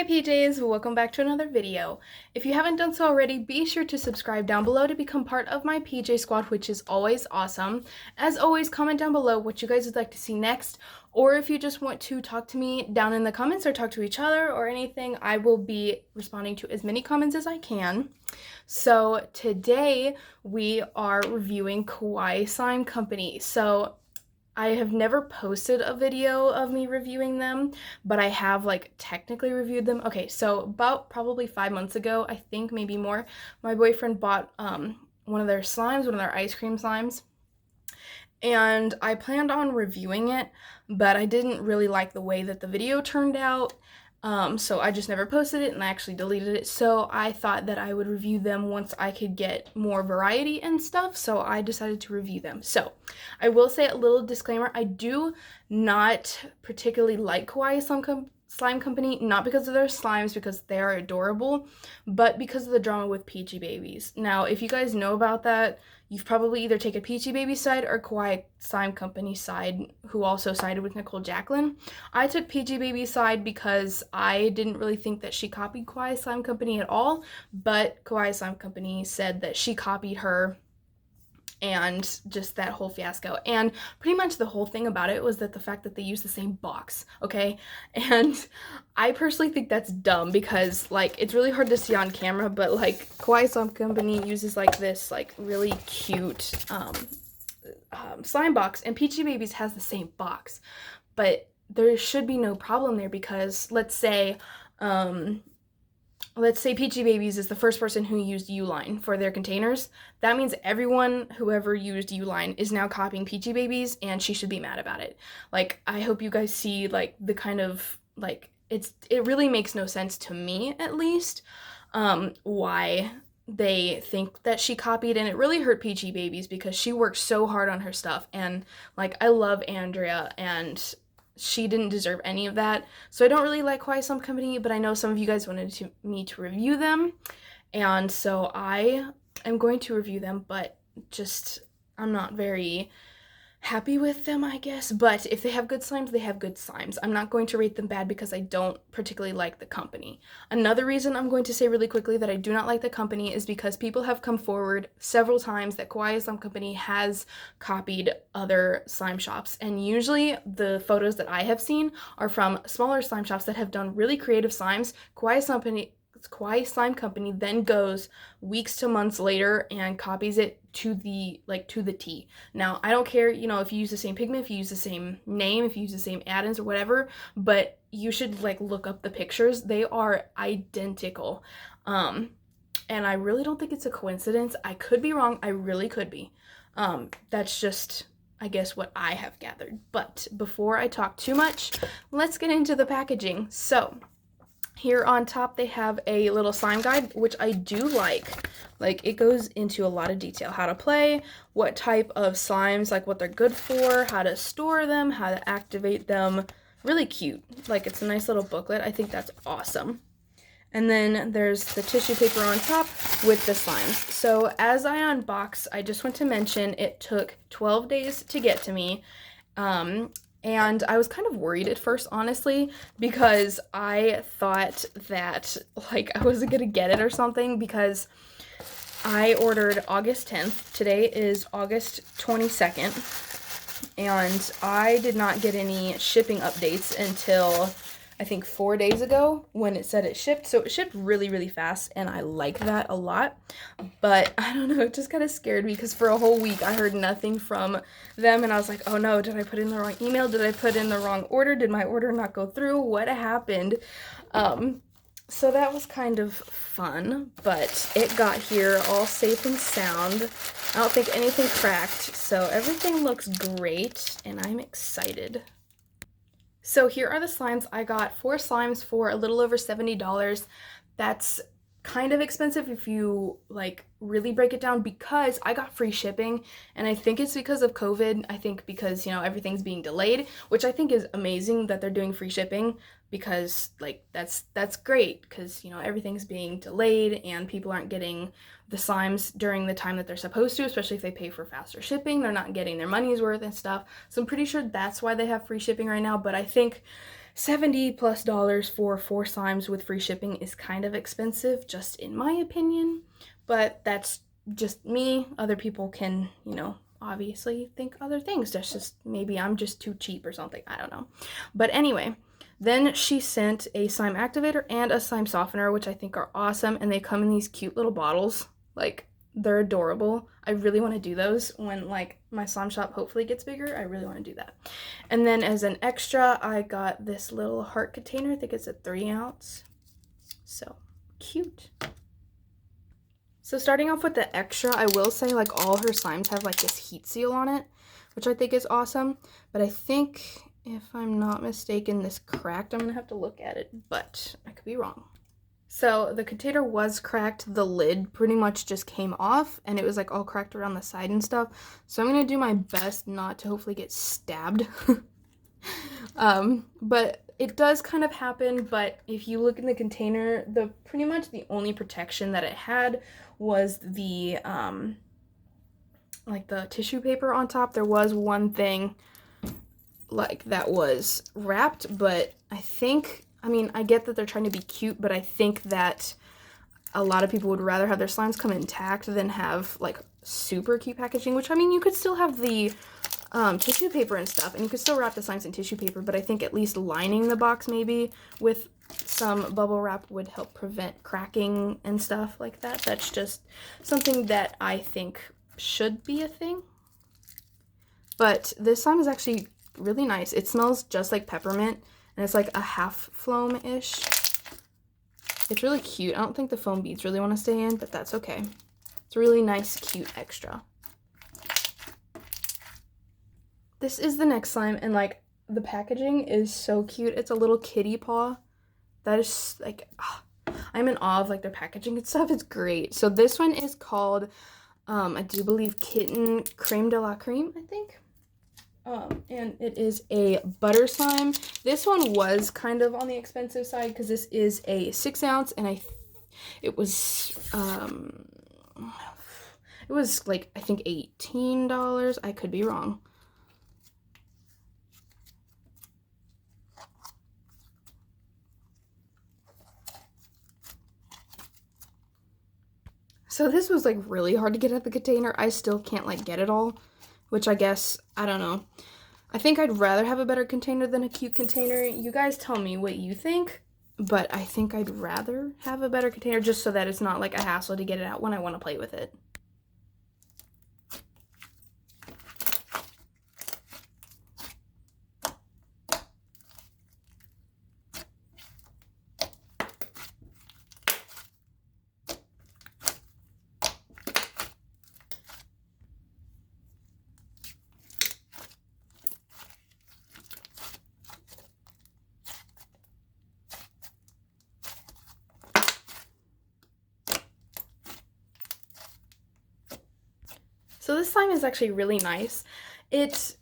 PJs, welcome back to another video. If you haven't done so already, be sure to subscribe down below to become part of my PJ squad, which is always awesome. As always, comment down below what you guys would like to see next, or if you just want to talk to me down in the comments or talk to each other or anything, I will be responding to as many comments as I can. So today we are reviewing Kawaii Slime Company. So I have never posted a video of me reviewing them, but I have technically reviewed them. Okay, so about probably 5 months ago, I think maybe more, my boyfriend bought one of their slimes, one of their ice cream slimes, and I planned on reviewing it, but I didn't really like the way that the video turned out. So I just never posted it and I actually deleted it. So I thought that I would review them once I could get more variety and stuff. So I decided to review them. So I will say a little disclaimer. I do not particularly like Kawaii Slime Company, not because of their slimes, because they are adorable, but because of the drama with Peachy Babies. Now, if you guys know about that, you've probably either taken Peachy Babies' side or Kawaii Slime Company's side, who also sided with Nicole Jacqueline. I took Peachy Babies' side because I didn't really think that she copied Kawaii Slime Company at all, but Kawaii Slime Company said that she copied her, and just that whole fiasco. And pretty much the whole thing about it was that the fact that they use the same box, okay? And I personally think that's dumb because it's really hard to see on camera, but Kawaii Slime Company uses this really cute slime box, and Peachy Babies has the same box. But there should be no problem there because let's say Peachy Babies is the first person who used Uline for their containers. That means everyone who ever used Uline is now copying Peachy Babies, and she should be mad about it. I hope you guys see the kind of it really makes no sense to me, at least, why they think that she copied, and it really hurt Peachy Babies because she worked so hard on her stuff, and I love Andrea, and she didn't deserve any of that. So I don't really like Kawaii Slime Company, but I know some of you guys wanted me to review them, and so I am going to review them, but just I'm not very happy with them, I guess. But if they have good slimes, they have good slimes. I'm not going to rate them bad because I don't particularly like the company. Another reason I'm going to say really quickly that I do not like the company is because people have come forward several times that Kawaii Slime Company has copied other slime shops, and usually the photos that I have seen are from smaller slime shops that have done really creative slimes. Kawaii Slime Company then goes weeks to months later and copies it to the T. Now, I don't care, if you use the same pigment, if you use the same name, if you use the same add-ins or whatever, but you should look up the pictures. They are identical. And I really don't think it's a coincidence. I could be wrong. I really could be. That's just, I guess, what I have gathered. But before I talk too much, let's get into the packaging. So here on top, they have a little slime guide, which I do like. It goes into a lot of detail. How to play, what type of slimes, what they're good for, how to store them, how to activate them. Really cute. It's a nice little booklet. I think that's awesome. And then there's the tissue paper on top with the slimes. So as I unbox, I just want to mention it took 12 days to get to me. And I was kind of worried at first, honestly, because I thought that, I wasn't going to get it or something, because I ordered August 10th. Today is August 22nd, and I did not get any shipping updates until I think 4 days ago when it said it shipped. So it shipped really, really fast, and I like that a lot. But I don't know, it just kind of scared me because for a whole week I heard nothing from them, and I was like, oh no, did I put in the wrong email? Did I put in the wrong order? Did my order not go through? What happened? So that was kind of fun, but it got here all safe and sound. I don't think anything cracked, so everything looks great, and I'm excited. So here are the slimes. I got 4 slimes for a little over $70. That's kind of expensive if you really break it down, because I got free shipping, and I think it's because of COVID. I think because everything's being delayed, which I think is amazing that they're doing free shipping. because like that's great because you know everything's being delayed and people aren't getting the slimes during the time that they're supposed to, especially if they pay for faster shipping. They're not getting their money's worth and stuff. So I'm pretty sure that's why they have free shipping right now, but I think $70+ for 4 slimes with free shipping is kind of expensive, just in my opinion. But that's just me. Other people can, you know, obviously think other things. That's just, maybe I'm just too cheap or something. I don't know. But anyway, then she sent a slime activator and a slime softener, which I think are awesome. And they come in these cute little bottles. Like, they're adorable. I really want to do those when like my slime shop hopefully gets bigger. I really want to do that. And then as an extra, I got this little heart container. I think it's a 3-ounce. So cute. So starting off with the extra, I will say like all her slimes have like this heat seal on it, which I think is awesome. But I think, if I'm not mistaken, this cracked. I'm gonna have to look at it, but I could be wrong. So the container was cracked. The lid pretty much just came off and it was like all cracked around the side and stuff. So I'm gonna do my best not to hopefully get stabbed. But it does kind of happen. But if you look in the container, pretty much the only protection that it had was the like the tissue paper on top. There was one thing like that was wrapped, but I mean, I get that they're trying to be cute, but I think that a lot of people would rather have their slimes come intact than have like super cute packaging, which I mean, you could still have the tissue paper and stuff, and you could still wrap the slimes in tissue paper, but I think at least lining the box maybe with some bubble wrap would help prevent cracking and stuff like that. That's just something that I think should be a thing. But this slime is actually really nice. It smells just like peppermint, and it's like a half foam-ish. It's really cute. I don't think the foam beads really want to stay in, but that's okay. It's a really nice, cute extra. This is the next slime, and like the packaging is so cute. It's a little kitty paw. That is like, I'm in awe of like their packaging and stuff. It's great. So this one is called, I do believe, Kitten Creme de la Creme, I think. And it is a butter slime. This one was kind of on the expensive side because this is a 6-ounce, and it was like, I think $18. I could be wrong. So this was like really hard to get out of the container. I still can't like get it all, which I guess, I don't know. I think I'd rather have a better container than a cute container. You guys tell me what you think, but I think I'd rather have a better container just so that it's not like a hassle to get it out when I want to play with it. So this slime is actually really nice. It's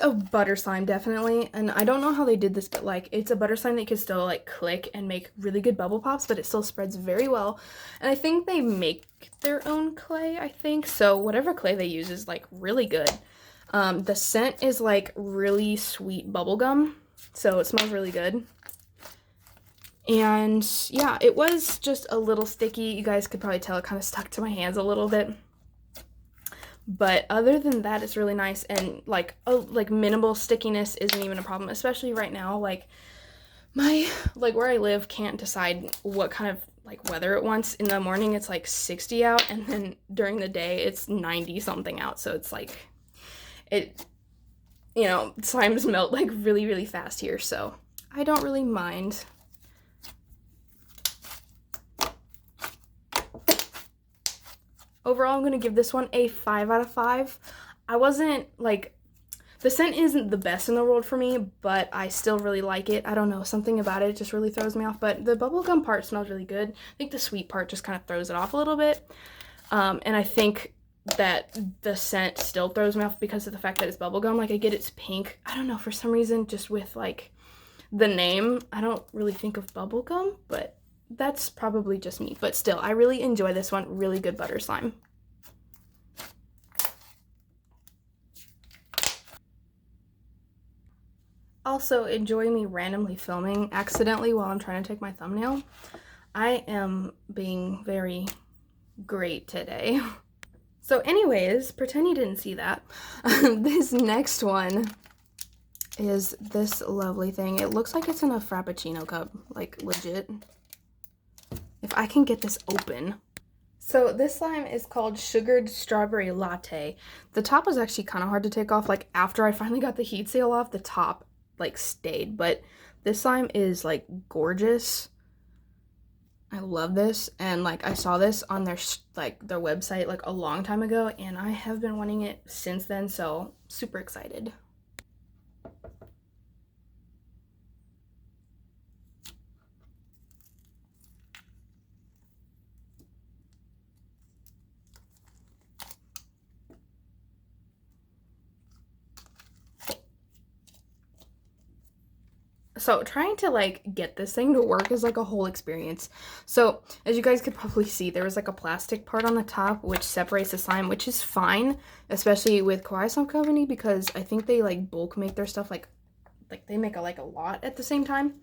a butter slime, definitely, and I don't know how they did this, but like it's a butter slime that you can still like click and make really good bubble pops, but it still spreads very well. And I think they make their own clay, I think. So whatever clay they use is like really good. The scent is like really sweet bubblegum, so it smells really good. And yeah, it was just a little sticky. You guys could probably tell it kind of stuck to my hands a little bit. But other than that, it's really nice, and like minimal stickiness isn't even a problem, especially right now. Like where I live can't decide what kind of like weather it wants. In the morning it's like 60 out, and then during the day it's 90 something out. So it's like slimes melt like really, really fast here, so I don't really mind. Overall, I'm going to give this one a 5 out of 5. I wasn't, like, the scent isn't the best in the world for me, but I still really like it. I don't know, something about it just really throws me off, but the bubblegum part smells really good. I think the sweet part just kind of throws it off a little bit, and I think that the scent still throws me off because of the fact that it's bubblegum. Like, I get it's pink. I don't know, for some reason, just with, like, the name, I don't really think of bubblegum, but that's probably just me. But still, I really enjoy this one. Really good butter slime. Also, enjoy me randomly filming accidentally while I'm trying to take my thumbnail. I am being very great today. So anyways, pretend you didn't see that. This next one is this lovely thing. It looks like it's in a Frappuccino cup, like legit. If I can get this open. So this slime is called Sugared Strawberry Latte. The top was actually kind of hard to take off. Like after I finally got the heat seal off, the top like stayed. But this slime is like gorgeous. I love this, and like I saw this on their website like a long time ago, and I have been wanting it since then, so super excited. So trying to like get this thing to work is like a whole experience. So as you guys could probably see, there was like a plastic part on the top which separates the slime, which is fine, especially with Kawaii Slime Company, because I think they like bulk make their stuff like they make a lot at the same time.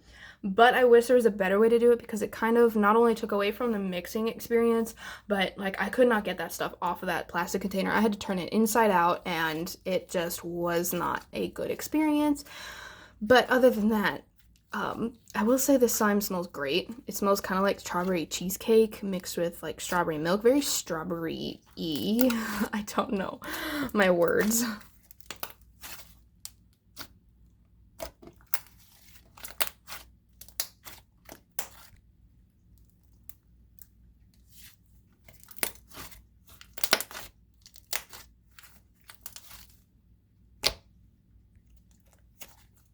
But I wish there was a better way to do it, because it kind of not only took away from the mixing experience, but like I could not get that stuff off of that plastic container. I had to turn it inside out, and it just was not a good experience. But other than that, I will say this slime smells great. It smells kind of like strawberry cheesecake mixed with like strawberry milk. Very strawberry-y. I don't know my words.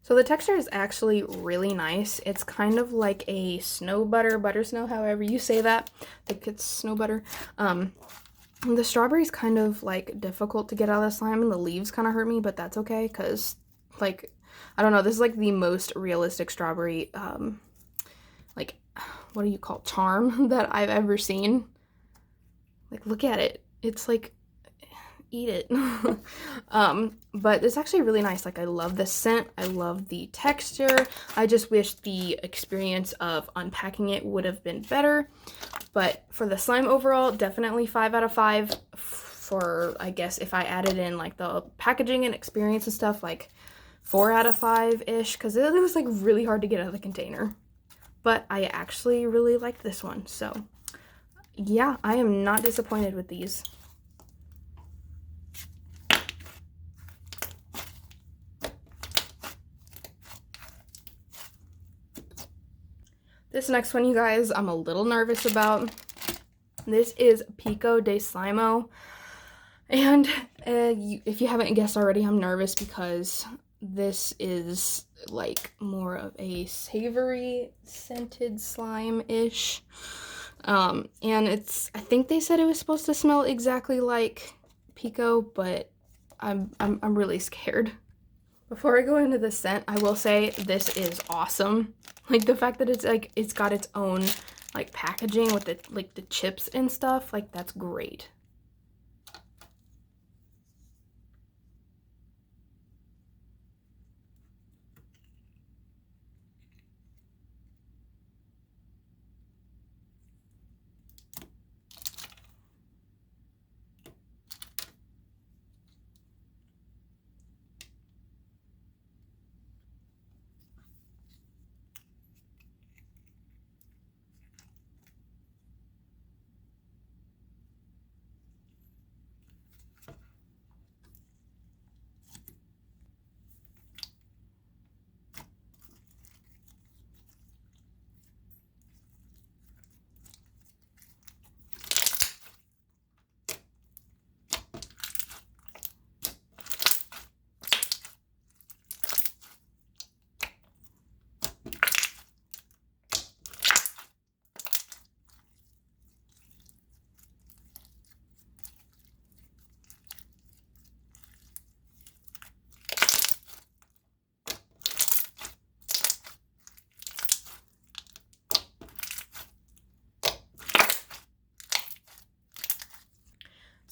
So the texture is actually really nice. It's kind of like a snow butter snow, however you say that. I think it's snow butter. The strawberry's kind of like difficult to get out of the slime, and the leaves kind of hurt me, but that's okay, because like, I don't know, this is like the most realistic strawberry, like, what do you call it, charm that I've ever seen. Like, look at it. It's like, eat it. But it's actually really nice. Like, I love the scent, I love the texture. I just wish the experience of unpacking it would have been better. But for the slime overall, definitely 5 out of 5. For, I guess, if I added in like the packaging and experience and stuff, like 4 out of 5-ish, because it was like really hard to get out of the container. But I actually really liked this one, so yeah, I am not disappointed with these. This next one, you guys, I'm a little nervous about. This is Pico de Slimo. And if you haven't guessed already, I'm nervous because this is like more of a savory scented slime-ish. And I think they said it was supposed to smell exactly like Pico, but I'm really scared. Before I go into the scent, I will say this is awesome. Like the fact that it's got its own like packaging with the chips and stuff, like that's great.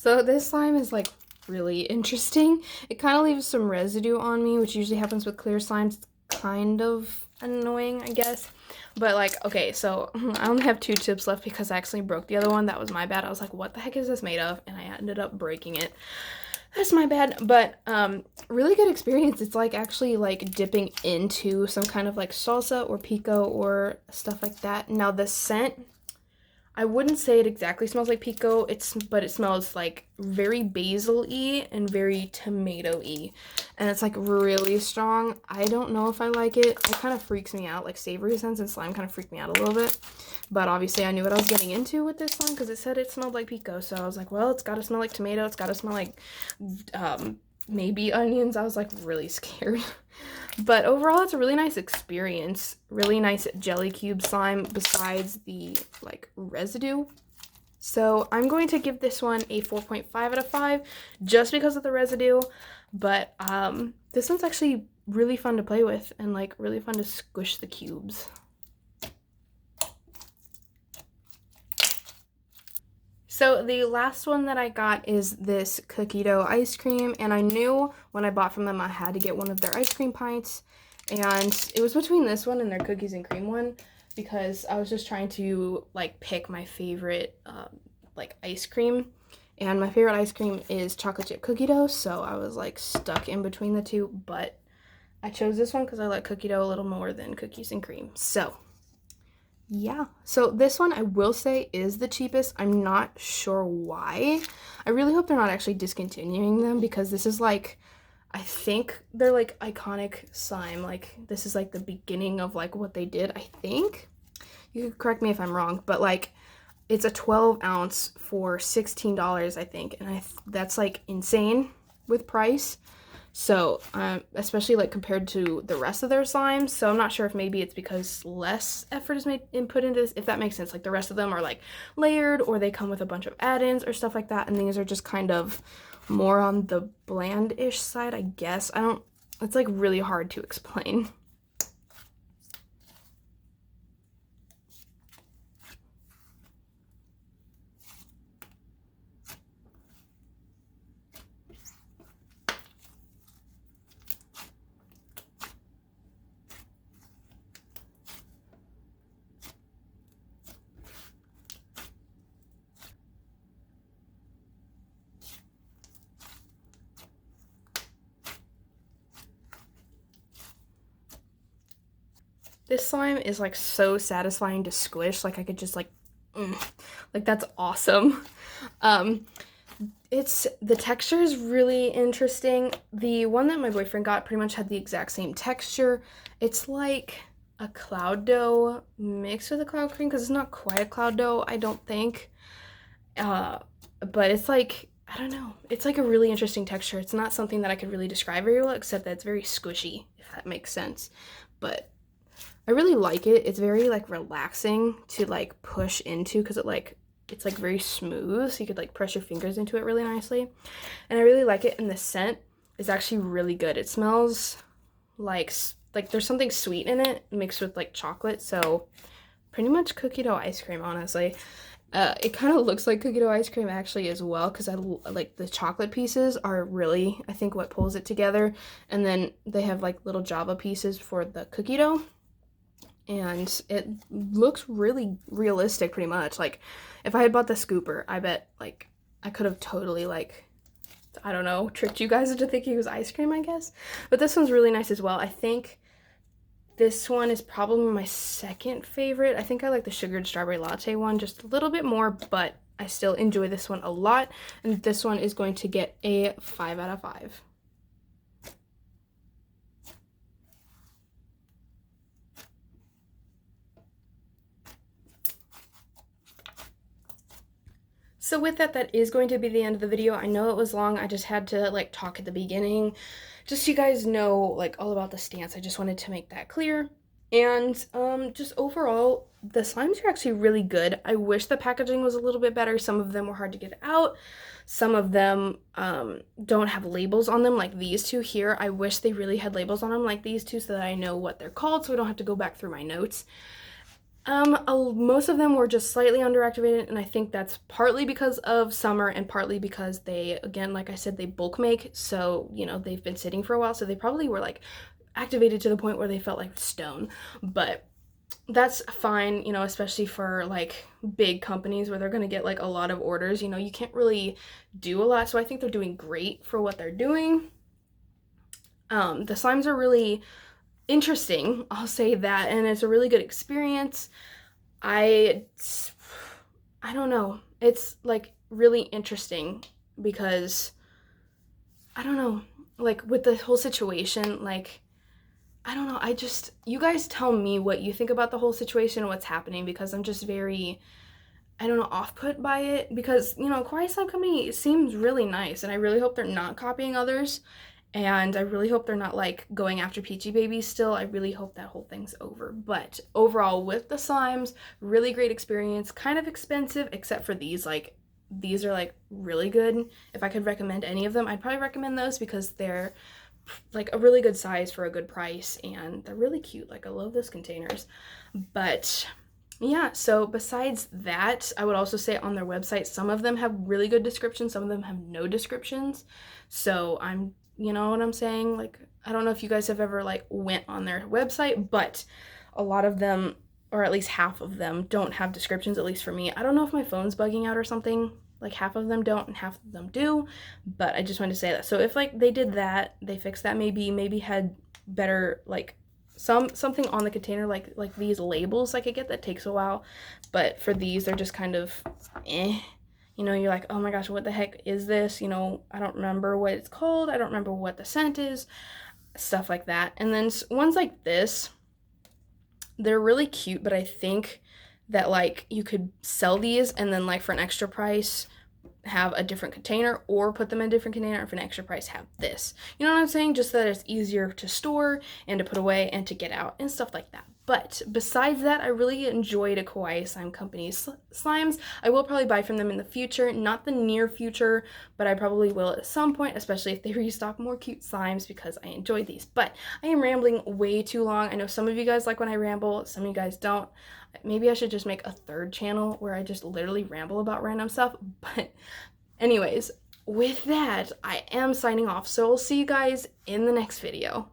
So this slime is like really interesting. It kind of leaves some residue on me, which usually happens with clear slimes. It's kind of annoying, I guess. But like, okay, so I only have 2 tips left because I actually broke the other one. That was my bad. I was like, what the heck is this made of? And I ended up breaking it. That's my bad. But really good experience. It's like actually like dipping into some kind of like salsa or pico or stuff like that. Now the scent, I wouldn't say it exactly smells like Pico, but it smells like very basil-y and very tomato-y. And it's like really strong. I don't know if I like it. It kind of freaks me out. Like savory scents and slime kind of freak me out a little bit. But obviously I knew what I was getting into with this slime because it said it smelled like Pico. So I was like, well, it's got to smell like tomato. It's got to smell like maybe onions. I was like really scared. But overall, it's a really nice experience. Really nice jelly cube slime besides the like residue. So I'm going to give this one a 4.5 out of 5 just because of the residue. But this one's actually really fun to play with and like really fun to squish the cubes. So the last one that I got is this cookie dough ice cream, and I knew when I bought from them I had to get one of their ice cream pints, and it was between this one and their cookies and cream one because I was just trying to like pick my favorite like ice cream, and my favorite ice cream is chocolate chip cookie dough, so I was like stuck in between the two, but I chose this one because I like cookie dough a little more than cookies and cream. So yeah, so this one I will say is the cheapest. I'm not sure why. I really hope they're not actually discontinuing them because this is like, I think they're like iconic slime. Like this is like the beginning of like what they did, I think. You could correct me if I'm wrong, but like it's a 12 ounce for $16, I think. And that's like insane with price. So, especially like compared to the rest of their slimes. So I'm not sure if maybe it's because less effort is made and put into this, if that makes sense. Like the rest of them are like layered or they come with a bunch of add-ins or stuff like that. And these are just kind of more on the bland-ish side, I guess. It's like really hard to explain. This slime is like so satisfying to squish. Like I could just like that's awesome. The texture is really interesting. The one that my boyfriend got pretty much had the exact same texture. It's like a cloud dough mixed with a cloud cream because it's not quite a cloud dough, I don't think. But it's like, I don't know. It's like a really interesting texture. It's not something that I could really describe very well, except that it's very squishy, if that makes sense. But I really like it. It's very like relaxing to like push into because it's like very smooth, so you could like press your fingers into it really nicely. And I really like it, and the scent is actually really good. It smells like there's something sweet in it mixed with like chocolate, so pretty much cookie dough ice cream, honestly. It kind of looks like cookie dough ice cream actually as well because I like the chocolate pieces are really, I think, what pulls it together. And then they have like little Java pieces for the cookie dough. And it looks really realistic pretty much. Like if I had bought the scooper, I bet like I could have totally like, I don't know, tricked you guys into thinking it was ice cream, I guess. But this one's really nice as well. I think this one is probably my second favorite. I think I like the sugared strawberry latte one just a little bit more, but I still enjoy this one a lot. And this one is going to get a 5 out of 5. So with that, that is going to be the end of the video. I know it was long. I just had to like talk at the beginning just so you guys know like all about the stance. I just wanted to make that clear. And just overall, the slimes are actually really good. I wish the packaging was a little bit better. Some of them were hard to get out. Some of them don't have labels on them like these two here. I wish they really had labels on them like these two so that I know what they're called so I don't have to go back through my notes. Most of them were just slightly underactivated, and I think that's partly because of summer and partly because they, again, like I said, they bulk make, so, you know, they've been sitting for a while, so they probably were, like, activated to the point where they felt like stone, but that's fine, you know, especially for, like, big companies where they're gonna get, like, a lot of orders, you know, you can't really do a lot, so I think they're doing great for what they're doing. The slimes are really interesting, I'll say that, and it's a really good experience. I I don't know. It's like really interesting because I don't know, like with the whole situation, like I don't know. I just you guys tell me what you think about the whole situation and what's happening because I'm just very I don't know, off put by it because, you know, Kawaii Slime Company seems really nice and I really hope they're not copying others. And I really hope they're not like going after Peachy Babies still. I really hope that whole thing's over. But overall, with the slimes, really great experience. Kind of expensive, except for these. Like, these are like really good. If I could recommend any of them, I'd probably recommend those because they're like a really good size for a good price and they're really cute. Like, I love those containers. But yeah, so besides that, I would also say on their website, some of them have really good descriptions, some of them have no descriptions. So you know what I'm saying? Like, I don't know if you guys have ever like went on their website, but a lot of them, or at least half of them, don't have descriptions, at least for me. I don't know if my phone's bugging out or something. Like half of them don't and half of them do, but I just wanted to say that. So if like they did that, they fixed that, maybe had better like something on the container like these labels I could get that takes a while, but for these they're just kind of you know, you're like, oh my gosh, what the heck is this? You know, I don't remember what it's called, I don't remember what the scent is, stuff like that. And then ones like this, they're really cute, but I think that like you could sell these and then like for an extra price have a different container or put them in a different container and for an extra price have this. You know what I'm saying? Just so that it's easier to store and to put away and to get out and stuff like that. But besides that, I really enjoyed a Kawaii Slime Company slimes. I will probably buy from them in the future, not the near future, but I probably will at some point, especially if they restock more cute slimes because I enjoy these. But I am rambling way too long. I know some of you guys like when I ramble, some of you guys don't. Maybe I should just make a third channel where I just literally ramble about random stuff. But anyways, with that, I am signing off. So I'll see you guys in the next video.